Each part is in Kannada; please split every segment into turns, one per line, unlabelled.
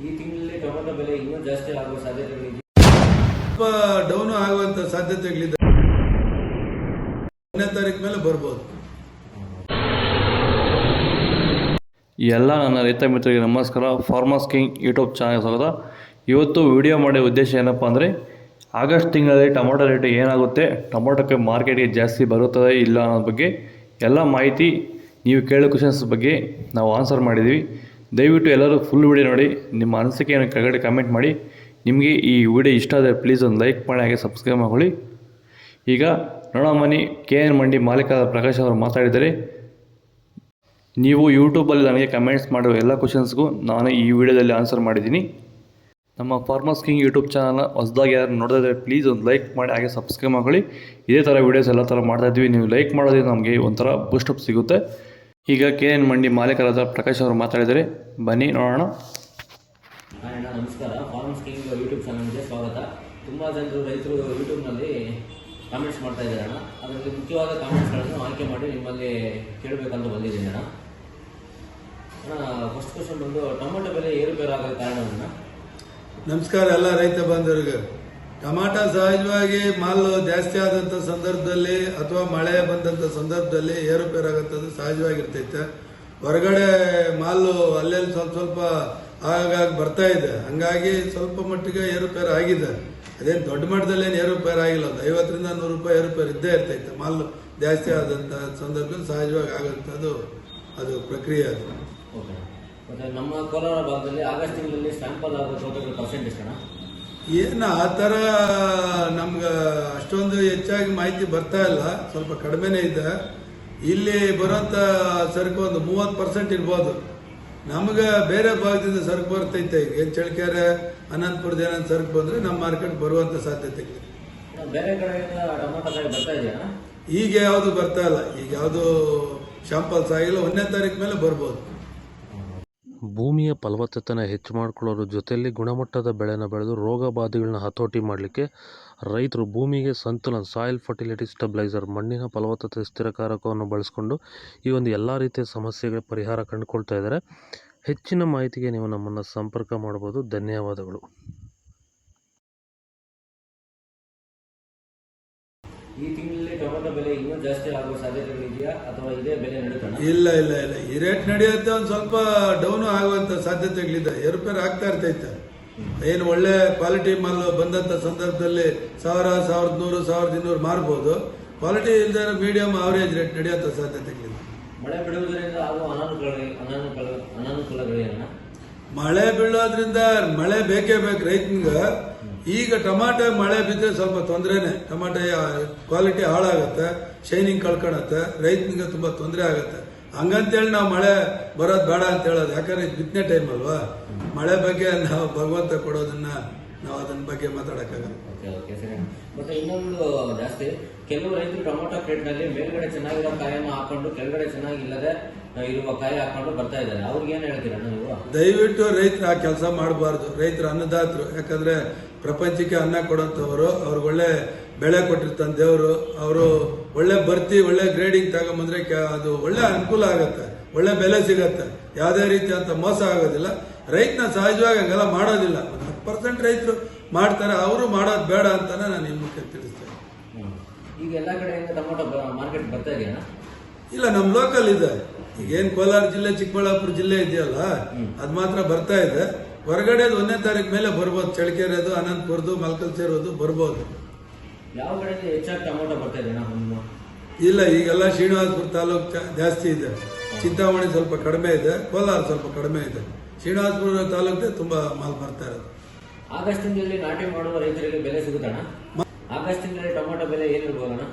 ಈ ತಿಂಗಳಲ್ಲಿ ಟೊಮೆಟೊ ಬೆಲೆ ಇನ್ನೂ ಜಾಸ್ತಿ ಆಗುವ ಸಾಧ್ಯತೆಗಳಿದೆ.
ಸ್ವಲ್ಪ ಡೌನ್ ಆಗುವಂತ ಸಾಧ್ಯತೆಗಳಿದೆ. 1ನೇ ತಾರೀಕು ಮೇಲೆ ಬರ್ಬೋದು.
ಎಲ್ಲ ನನ್ನ ರೈತ ಮಿತ್ರರಿಗೆ ನಮಸ್ಕಾರ. ಫಾರ್ಮರ್ಸ್ ಕಿಂಗ್ ಯೂಟ್ಯೂಬ್ ಚಾನಲ್ಗೆ ಸ್ವಾಗತ. ಇವತ್ತು ವಿಡಿಯೋ ಮಾಡೋ ಉದ್ದೇಶ ಏನಪ್ಪ ಅಂದರೆ, ಆಗಸ್ಟ್ ತಿಂಗಳಲ್ಲಿ ಟೊಮೊಟೊ ರೇಟ್ ಏನಾಗುತ್ತೆ, ಟೊಮೊಟೊಕ್ಕೆ ಮಾರ್ಕೆಟ್ಗೆ ಜಾಸ್ತಿ ಬರುತ್ತದೆ ಇಲ್ಲ ಅನ್ನೋ ಬಗ್ಗೆ ಎಲ್ಲ ಮಾಹಿತಿ, ನೀವು ಕೇಳೋ ಕ್ವಶನ್ಸ್ ಬಗ್ಗೆ ನಾವು ಆನ್ಸರ್ ಮಾಡಿದ್ದೀವಿ. ದಯವಿಟ್ಟು ಎಲ್ಲರೂ ಫುಲ್ ವಿಡಿಯೋ ನೋಡಿ, ನಿಮ್ಮ ಅನಿಸಿಕೆಯನ್ನು ಕೆಳಗಡೆ ಕಮೆಂಟ್ ಮಾಡಿ. ನಿಮಗೆ ಈ ವಿಡಿಯೋ ಇಷ್ಟ ಆದರೆ ಪ್ಲೀಸ್ ಒಂದು ಲೈಕ್ ಮಾಡಿ, ಹಾಗೆ ಸಬ್ಸ್ಕ್ರೈಬ್ ಮಾಡ್ಕೊಳ್ಳಿ. ಈಗ ನೋಡೋ ಮನಿ KN ಮಂಡಿ ಮಾಲೀಕರಾದ ಪ್ರಕಾಶ್ ಅವರು ಮಾತಾಡಿದರೆ, ನೀವು ಯೂಟ್ಯೂಬಲ್ಲಿ ನನಗೆ ಕಮೆಂಟ್ಸ್ ಮಾಡುವ ಎಲ್ಲ ಕ್ವಶನ್ಸ್ಗೂ ನಾನು ಈ ವಿಡಿಯೋದಲ್ಲಿ ಆನ್ಸರ್ ಮಾಡಿದ್ದೀನಿ. ನಮ್ಮ ಫಾರ್ಮರ್ಸ್ ಕಿಂಗ್ ಯೂಟ್ಯೂಬ್ ಚಾನಲ್ನ ಹೊಸದಾಗಿ ಯಾರು ನೋಡಿದ್ರೆ ಪ್ಲೀಸ್ ಒಂದು ಲೈಕ್ ಮಾಡಿ, ಹಾಗೆ ಸಬ್ಸ್ಕ್ರೈಬ್ ಮಾಡ್ಕೊಳ್ಳಿ. ಇದೇ ಥರ ವೀಡಿಯೋಸ್ ಎಲ್ಲ ಥರ ಮಾಡ್ತಾಯಿದ್ವಿ. ನೀವು ಲೈಕ್ ಮಾಡೋದ್ರಿಂದ ನಮಗೆ ಒಂಥರ ಬೂಸ್ಟಪ್ ಸಿಗುತ್ತೆ. ಈಗ KN ಮಂಡಿ ಮಾಲೀಕರಾದ ಪ್ರಕಾಶ್ ಅವರು ಮಾತಾಡಿದರೆ, ಬನ್ನಿ ನೋಡೋಣ.
ಅಣ್ಣ ನಮಸ್ಕಾರ. ಫಾರ್ಮರ್ಸ್ ಕಿಂಗ್ ಯೂಟ್ಯೂಬ್ ಚಾನಲ್ಗೆ ಸ್ವಾಗತ. ತುಂಬ ಜನರು ರೈತರು ಯೂಟ್ಯೂಬ್ನಲ್ಲಿ ಕಾಮೆಂಟ್ಸ್ ಮಾಡ್ತಾ ಇದ್ದಾರೆ ಅಣ್ಣ. ಅದರಲ್ಲಿ ಮುಖ್ಯವಾದ ಕಾಮೆಂಟ್ಸ್ಗಳನ್ನು ಆಯ್ಕೆ ಮಾಡಿ ನಿಮ್ಮಲ್ಲಿ ಕೇಳಬೇಕಂತ ಬಂದಿದ್ದೀನಿ ಅಣ್ಣ. ಫಸ್ಟ್ ಕ್ವಶನ್ ಬಂದು, ಟೊಮೆಟೊ ಬೆಲೆ ಏರುಪೇರಾಗೋ ಕಾರಣವನ್ನು.
ನಮಸ್ಕಾರ ಎಲ್ಲ ರೈತ ಬಾಂಧವರಿಗೆ. ಟೊಮಾಟೊ ಸಹಜವಾಗಿ ಮಾಲು ಜಾಸ್ತಿ ಆದಂಥ ಸಂದರ್ಭದಲ್ಲಿ ಅಥವಾ ಮಳೆ ಬಂದಂಥ ಸಂದರ್ಭದಲ್ಲಿ ಏರುಪೇರಾಗಂಥದ್ದು ಸಹಜವಾಗಿರ್ತೈತೆ. ಹೊರಗಡೆ ಮಾಲು ಅಲ್ಲೆಲ್ಲಿ ಸ್ವಲ್ಪ ಆಗಾಗ ಬರ್ತಾ ಇದೆ, ಹಂಗಾಗಿ ಸ್ವಲ್ಪ ಮಟ್ಟಿಗೆ ಏರುಪೇರು ಆಗಿದೆ. ಅದೇನು ದೊಡ್ಡ ಮಟ್ಟದಲ್ಲಿ ಏನು ಏರುಪೇರು ಆಗಿಲ್ಲ. ಒಂದು 50ರಿಂದ 100 ರೂಪಾಯಿ ಏರುಪೇರು ಇದ್ದೇ ಇರ್ತೈತೆ. ಮಾಲು ಜಾಸ್ತಿ ಆದಂಥ ಸಂದರ್ಭದಲ್ಲಿ ಸಹಜವಾಗಿ ಆಗುವಂಥದ್ದು ಅದು ಪ್ರಕ್ರಿಯೆ. ಅದು
ಓಕೆ. ಮತ್ತು ನಮ್ಮ ಕೋಲಾರ ಭಾಗದಲ್ಲಿ ಆಗಸ್ಟ್ ತಿಂಗಳಲ್ಲಿ ಸ್ಯಾಂಪಲ್ ಆಗೋ ತೋಟಗಳ ಪರ್ಸೆಂಟ್ ಎಷ್ಟಣ್ಣ?
ಏನು ಆ ಥರ ನಮ್ಗೆ ಅಷ್ಟೊಂದು ಹೆಚ್ಚಾಗಿ ಮಾಹಿತಿ ಬರ್ತಾ ಇಲ್ಲ, ಸ್ವಲ್ಪ ಕಡಿಮೆನೇ ಇದೆ. ಇಲ್ಲಿ ಬರೋಂಥ ಸರಕು ಒಂದು 30% ಇರ್ಬೋದು. ನಮ್ಗೆ ಬೇರೆ ಭಾಗದಿಂದ ಸರಕು ಬರ್ತೈತೆ. ಈಗ ಏನು ಚಳ್ಳಕೆರೆ, ಅನಂತಪುರದ ಏನಾದ್ರು ಸರಕು ಬಂದರೆ ನಮ್ಮ ಮಾರ್ಕೆಟ್ ಬರುವಂಥ ಸಾಧ್ಯತೆ ಇದೆ.
ಬೇರೆ ಕಡೆಯಿಂದ ಟೊಮೆಟೊ ಕಾಯಿ ಬರ್ತಾ ಇದೆಯಾ?
ಈಗ ಯಾವುದು ಬರ್ತಾ ಇಲ್ಲ. ಈಗ ಯಾವುದು ಶಾಂಪಲ್ಸ್ ಆಗಿಲ್ಲ. 1ನೇ ತಾರೀಕು ಮೇಲೆ ಬರ್ಬೋದು.
ಭೂಮಿಯ ಫಲವತ್ತತೆನ ಹೆಚ್ಚು ಮಾಡಿಕೊಳ್ಳೋದ್ರ ಜೊತೆಯಲ್ಲಿ ಗುಣಮಟ್ಟದ ಬೆಳೆನ ಬೆಳೆದು ರೋಗ ಬಾಧೆಗಳನ್ನ ಹತೋಟಿ ಮಾಡಲಿಕ್ಕೆ ರೈತರು ಭೂಮಿಗೆ ಸಂತುಲನ ಸಾಯಿಲ್ ಫರ್ಟಿಲಿಟಿ ಸ್ಟೆಬಿಲೈಸರ್ ಮಣ್ಣಿನ ಫಲವತ್ತತೆ ಸ್ಥಿರಕಾರಕವನ್ನು ಬಳಸಿಕೊಂಡು ಈ ಒಂದು ಎಲ್ಲ ರೀತಿಯ ಸಮಸ್ಯೆಗಳ ಪರಿಹಾರ ಕಂಡುಕೊಳ್ತಾ ಇದ್ದಾರೆ. ಹೆಚ್ಚಿನ ಮಾಹಿತಿಗೆ ನೀವು ನಮ್ಮನ್ನು ಸಂಪರ್ಕ ಮಾಡ್ಬೋದು. ಧನ್ಯವಾದಗಳು.
ಈ ತಿಂಗಳಲ್ಲಿ ಟೊಮೆಟೊ ಬೆಲೆ ಇನ್ನೂ ಜಾಸ್ತಿ ಆಗುವ ಸಾಧ್ಯತೆಗಳಿದೆಯಾ ಅಥವಾ ಇದೇ ಬೆಲೆ ನಡೀತಾನೆ?
ಇಲ್ಲ ಇಲ್ಲ ಇಲ್ಲ, ಈ ರೇಟ್ ನಡೆಯುತ್ತೆ. ಒಂದು ಸ್ವಲ್ಪ ಡೌನ್ ಆಗುವಂತ ಸಾಧ್ಯತೆಗಳಿದೆ. ಏರುಪೇರು ಆಗ್ತಾ ಇರ್ತೈತೆ. ಏನು ಒಳ್ಳೆ ಕ್ವಾಲಿಟಿ ಮಾಲ್ ಬಂದಂತ ಸಂದರ್ಭದಲ್ಲಿ 1000, 1100, 1200 ಮಾರ್ಬೋದು. ಕ್ವಾಲಿಟಿ ಇಲ್ಲದೆ ಮೀಡಿಯಂ ಅವರೇಜ್ ರೇಟ್ ನಡೆಯುವಂತ ಸಾಧ್ಯತೆಗಳಿದೆ.
ಮಳೆ ಬಿಡುವುದರಿಂದ ಆಗುವ ಅನಾನುಕೂಲಗಳೇನ?
ಮಳೆ ಬೀಳೋದ್ರಿಂದ ಮಳೆ ಬೇಕೇ ಬೇಕು ರೈತನಿಗೆ. ಈಗ ಟೊಮಾಟೊ ಮಳೆ ಬಿದ್ದರೆ ಸ್ವಲ್ಪ ತೊಂದರೆನೆ. ಟೊಮಾಟೊ ಕ್ವಾಲಿಟಿ ಹಾಳಾಗತ್ತೆ, ಶೈನಿಂಗ್ ಕಳ್ಕೊಳತ್ತೆ, ರೈತನಿಗೆ ತುಂಬಾ ತೊಂದರೆ ಆಗುತ್ತೆ. ಹಂಗಂತೇಳಿ ನಾವು ಮಳೆ ಬರೋದು ಬೇಡ ಅಂತ ಹೇಳೋದು. ಯಾಕಂದ್ರೆ ಇದು ಬಿತ್ತನೆ ಟೈಮ್ ಅಲ್ವಾ. ಮಳೆ ಬಗ್ಗೆ ನಾವು ಭಗವಂತ ಕೊಡೋದನ್ನ ನಾವು ಅದನ್ನ ಬಗ್ಗೆ ಮಾತಾಡಕ್ಕಾಗಲ್ಲ.
ಮತ್ತೆ ಇನ್ನೊಂದು ಜಾಸ್ತಿ, ಕೆಲವು ರೈತರು ಟೊಮೊಟೊ ಕ್ರೇಟ್ನಲ್ಲಿ ಮೇಲ್ಗಡೆ ಚೆನ್ನಾಗಿರೋ ಕಾಯನ್ನು ಹಾಕೊಂಡು ಕೆಳಗಡೆ ಚೆನ್ನಾಗಿಲ್ಲದೆ ಇರುವ ಕಾಯಿ ಹಾಕೊಂಡು ಬರ್ತಾ ಇದ್ದಾರೆ. ಅವ್ರಿಗೆ ಏನ್ ಹೇಳ್ತೀರಾ ನೀವು?
ದಯವಿಟ್ಟು ರೈತರು ಆ ಕೆಲಸ ಮಾಡಬಾರ್ದು. ರೈತರು ಅನ್ನದಾತರು. ಯಾಕಂದ್ರೆ ಪ್ರಪಂಚಕ್ಕೆ ಅನ್ನ ಕೊಡೋಂಥವ್ರು, ಅವ್ರಿಗೆ ಒಳ್ಳೆ ಬೆಳೆ ಕೊಟ್ಟಿರ್ತಾನೆ ದೇವರು. ಅವರು ಒಳ್ಳೆ ಬರ್ತಿ ಒಳ್ಳೆ ಗ್ರೇಡಿಂಗ್ ತಗೊಂಬಂದ್ರೆ ಅದು ಒಳ್ಳೆ ಅನುಕೂಲ ಆಗತ್ತೆ, ಒಳ್ಳೆ ಬೆಲೆ ಸಿಗತ್ತೆ. ಯಾವುದೇ ರೀತಿ ಅಂತ ಮೋಸ ಆಗೋದಿಲ್ಲ. ರೈತನ ಸಹಜವಾಗಿ ಹಂಗೆಲ್ಲ ಮಾಡೋದಿಲ್ಲ. 10% ರೈತರು ಮಾಡ್ತಾರೆ, ಅವರು ಮಾಡೋದು ಬೇಡ ಅಂತಾನೆ ನಾನು ಈ ಮುಖ್ಯ ತಿಳಿಸ್ತೇನೆ.
ಈಗ ಎಲ್ಲ ಕಡೆಯಿಂದ ಟೊಮೊಟೊ ಮಾರ್ಕೆಟ್ ಬರ್ತಾ ಇದೆಯಾ?
ಇಲ್ಲ, ನಮ್ಮ ಲೋಕಲ್ ಇದೆ. ಈಗ ಏನ್ ಕೋಲಾರ ಜಿಲ್ಲೆ, ಚಿಕ್ಕಬಳ್ಳಾಪುರ ಜಿಲ್ಲೆ ಇದೆಯಲ್ಲ, ಅದು ಮಾತ್ರ ಬರ್ತಾ ಇದೆ. ಹೊರಗಡೆ 1ನೇ ತಾರೀಕು ಮೇಲೆ ಬರ್ಬೋದು. ಚಳ್ಳಕೆರೆದು, ಅನಂತಪುರದು, ಮಲ್ಕಲ್ಸೇರೋದು ಬರ್ಬೋದು.
ಯಾವ ಕಡೆಯಿಂದ ಹೆಚ್ಚಾಗಿ ಟೊಮೊಟೊ ಬರ್ತಾ ಇದೆ?
ಇಲ್ಲ, ಈಗೆಲ್ಲ ಶ್ರೀನಿವಾಸಪುರ ತಾಲೂಕು ಜಾಸ್ತಿ ಇದೆ. ಚಿಂತಾಮಣಿ ಸ್ವಲ್ಪ ಕಡಿಮೆ ಇದೆ, ಕೋಲಾರ ಸ್ವಲ್ಪ ಕಡಿಮೆ ಇದೆ. ಶ್ರೀನಿವಾಸಪುರ ತಾಲೂಕು ತುಂಬಾ ಮಾಲ್ ಬರ್ತಾ ಇರೋದು.
ಆಗಸ್ಟ್ ತಿಂಗಳಲ್ಲಿ ನಾಟಿ ಮಾಡುವ ರೈತರಿಗೆ ಬೆಲೆ ಸಿಗುತ್ತಣ್ಣ? ಆಗಸ್ಟ್ ತಿಂಗಳಲ್ಲಿ ಟೊಮೊಟೊ ಬೆಲೆ ಏನಿರ್ಬೋದಣ್ಣ?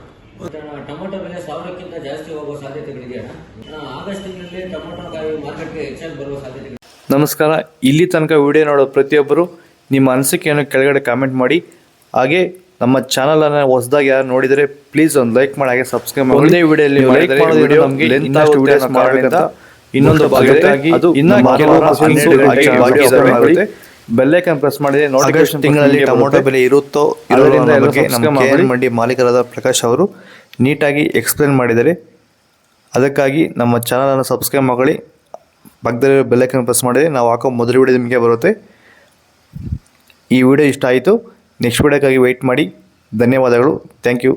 ಟೊಮೊಟೊ ಬೆಲೆ 1000ಕ್ಕಿಂತ ಜಾಸ್ತಿ ಹೋಗುವ ಸಾಧ್ಯತೆಗಳಿದೆಯಣ್ಣ? ಆಗಸ್ಟ್ ತಿಂಗಳಲ್ಲಿ ಟೊಮೊಟೊ ಕಾಯಿ ಮಾರ್ಕೆಟ್ಗೆ ಹೆಚ್ಚಾಗಿ ಬರುವ ಸಾಧ್ಯತೆಗಳು.
ನಮಸ್ಕಾರ. ಇಲ್ಲಿ ತನಕ ವಿಡಿಯೋ ನೋಡೋ ಪ್ರತಿಯೊಬ್ಬರು ನಿಮ್ಮ ಅನಿಸಿಕೆಯನ್ನು ಕೆಳಗಡೆ ಕಾಮೆಂಟ್ ಮಾಡಿ. ಹಾಗೆ ನಮ್ಮ ಚಾನಲನ್ನು ಹೊಸದಾಗಿ ಯಾರು ನೋಡಿದರೆ ಪ್ಲೀಸ್ ಒಂದು ಲೈಕ್ ಮಾಡಿ, ಹಾಗೆ ಸಬ್ಸ್ಕ್ರೈಬ್ ಮಾಡಿ. ಒಂದೇ ವಿಡಿಯೋಲಿ ಲೈಕ್ ಮಾಡೋದ್ರಿಂದ ನಮಗೆ ಇನ್ನಷ್ಟು ವಿಡಿಯೋಸ್ ಮಾಡಬೇಕಂತ ಇನ್ನೊಂದು ಭಾಗಕ್ಕಾಗಿ ಅದು ಇನ್ನೂ ಬೆಲ್ ಐಕಾನ್ ಪ್ರೆಸ್ ಮಾಡಿದ್ರೆ ನೋಟಿಫಿಕೇಶನ್
ತಿಂಗಳಲ್ಲಿ ಟೊಮೊಟೊ ಬೆಲೆ ಇರುತ್ತೋ ಇರೋದ್ರಿಂದ ನಮ್ಮ KN ಮಂಡಿ ಮಾಲೀಕರಾದ ಪ್ರಕಾಶ್ ಅವರು ನೀಟಾಗಿ ಎಕ್ಸ್ಪ್ಲೇನ್ ಮಾಡಿದ್ದಾರೆ. ಅದಕ್ಕಾಗಿ ನಮ್ಮ ಚಾನಲನ್ನು ಸಬ್ಸ್ಕ್ರೈಬ್ ಮಾಡಿ, ಪಕ್ಕದಲ್ಲಿ ಬೆಲ್ ಐಕಾನ್ ಪ್ರೆಸ್ ಮಾಡಿದರೆ ನಾವು ಹಾಕೋ ಮೊದಲ ವಿಡಿಯೋ ನಿಮಗೆ ಬರುತ್ತೆ. ಈ ವಿಡಿಯೋ ಇಷ್ಟ ಆಯಿತು. ನೆಕ್ಸ್ಟ್ ವಿಡಿಯೋಕ್ಕಾಗಿ ವೆಯ್ಟ್ ಮಾಡಿ. ಧನ್ಯವಾದಗಳು. Thank you.